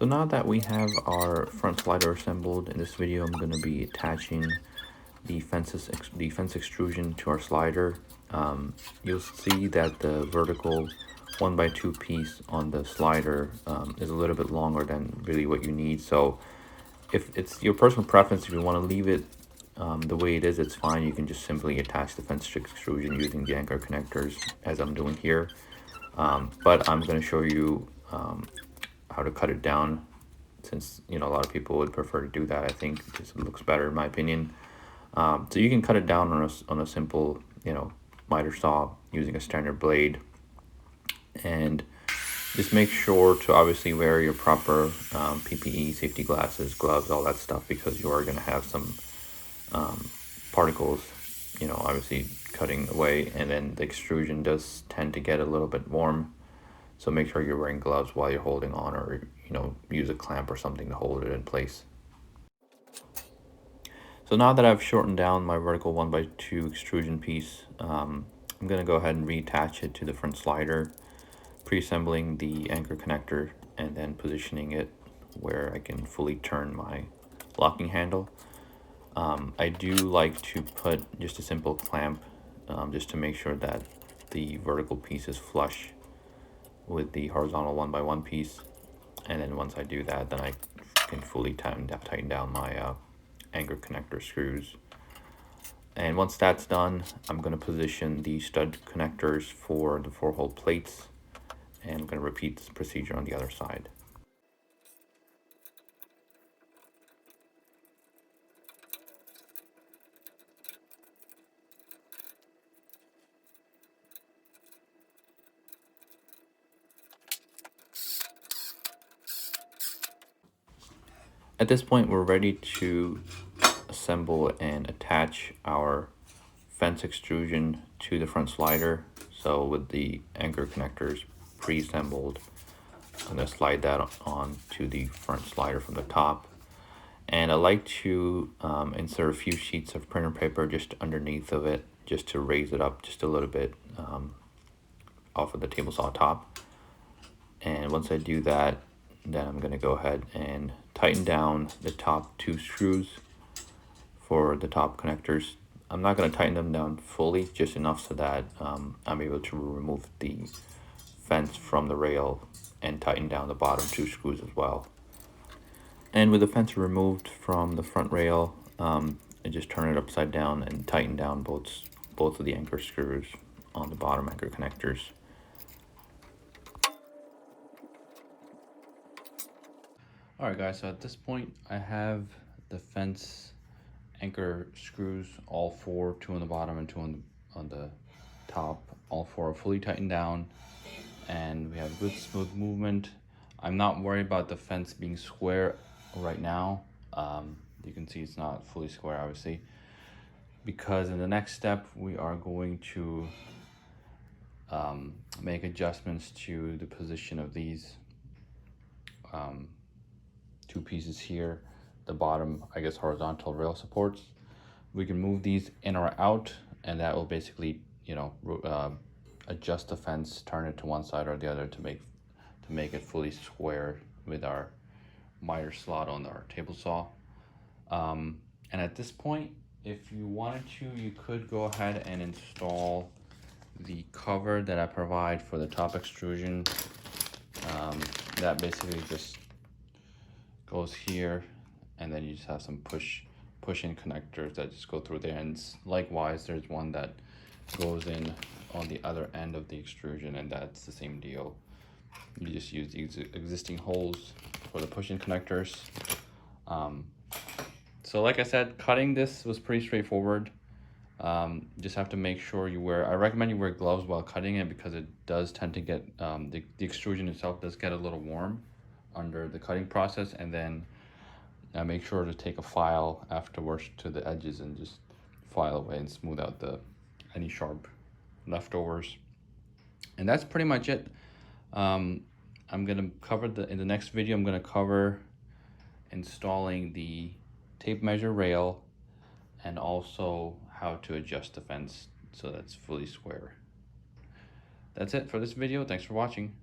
So now that we have our front slider assembled, in this video I'm going to be attaching the fence extrusion to our slider. You'll see that the vertical 1x2 piece on the slider is a little bit longer than really what you need. So if it's your personal preference, if you want to leave it the way it is, it's fine. You can just simply attach the fence extrusion using the anchor connectors as I'm doing here. But I'm going to show you how to cut it down, since a lot of people would prefer to do that. I think it just looks better in my opinion. So you can cut it down on a simple miter saw using a standard blade, and just make sure to obviously wear your proper PPE, safety glasses, gloves, all that stuff, because you are going to have some particles obviously cutting away, and then the extrusion does tend to get a little bit warm. So make sure you're wearing gloves while you're holding on, or use a clamp or something to hold it in place. So now that I've shortened down my vertical 1x2 extrusion piece, I'm going to go ahead and reattach it to the front slider, pre-assembling the anchor connector and then positioning it where I can fully turn my locking handle. I do like to put just a simple clamp just to make sure that the vertical piece is flush with the horizontal 1x1 piece, and then once I do that, then I can fully tighten down my anchor connector screws. And once that's done, I'm going to position the stud connectors for the 4-hole plates, and I'm going to repeat this procedure on the other side. At this point, we're ready to assemble and attach our fence extrusion to the front slider. So with the anchor connectors pre-assembled, I'm going to slide that on to the front slider from the top. And I like to insert a few sheets of printer paper just underneath of it, just to raise it up just a little bit off of the table saw top. And once I do that, then I'm going to go ahead and tighten down the top 2 screws for the top connectors. I'm not going to tighten them down fully, just enough so that I'm able to remove the fence from the rail and tighten down the bottom 2 screws as well. And with the fence removed from the front rail, I just turn it upside down and tighten down both of the anchor screws on the bottom anchor connectors. Alright guys, so at this point I have the fence anchor screws, all 4, 2 on the bottom and 2 on the top. All 4 are fully tightened down, and we have good smooth movement. I'm not worried about the fence being square right now. You can see it's not fully square obviously, because in the next step we are going to make adjustments to the position of these 2 pieces here, the bottom horizontal rail supports. We can move these in or out, and that will basically adjust the fence, turn it to one side or the other to make it fully square with our miter slot on our table saw. And at this point, if you wanted to, you could go ahead and install the cover that I provide for the top extrusion. That basically just goes here, and then you just have some push-in connectors that just go through there, and likewise there's one that goes in on the other end of the extrusion, and that's the same deal. You just use the existing holes for the push-in connectors. So like I said, cutting this was pretty straightforward. Just have to make sure I recommend you wear gloves while cutting it, because it does tend to get the extrusion itself does get a little warm under the cutting process. And then make sure to take a file afterwards to the edges and just file away and smooth out any sharp leftovers. And that's pretty much it. I'm gonna cover in the next video, I'm gonna cover installing the tape measure rail, and also how to adjust the fence so that's fully square. That's it for this video. Thanks for watching.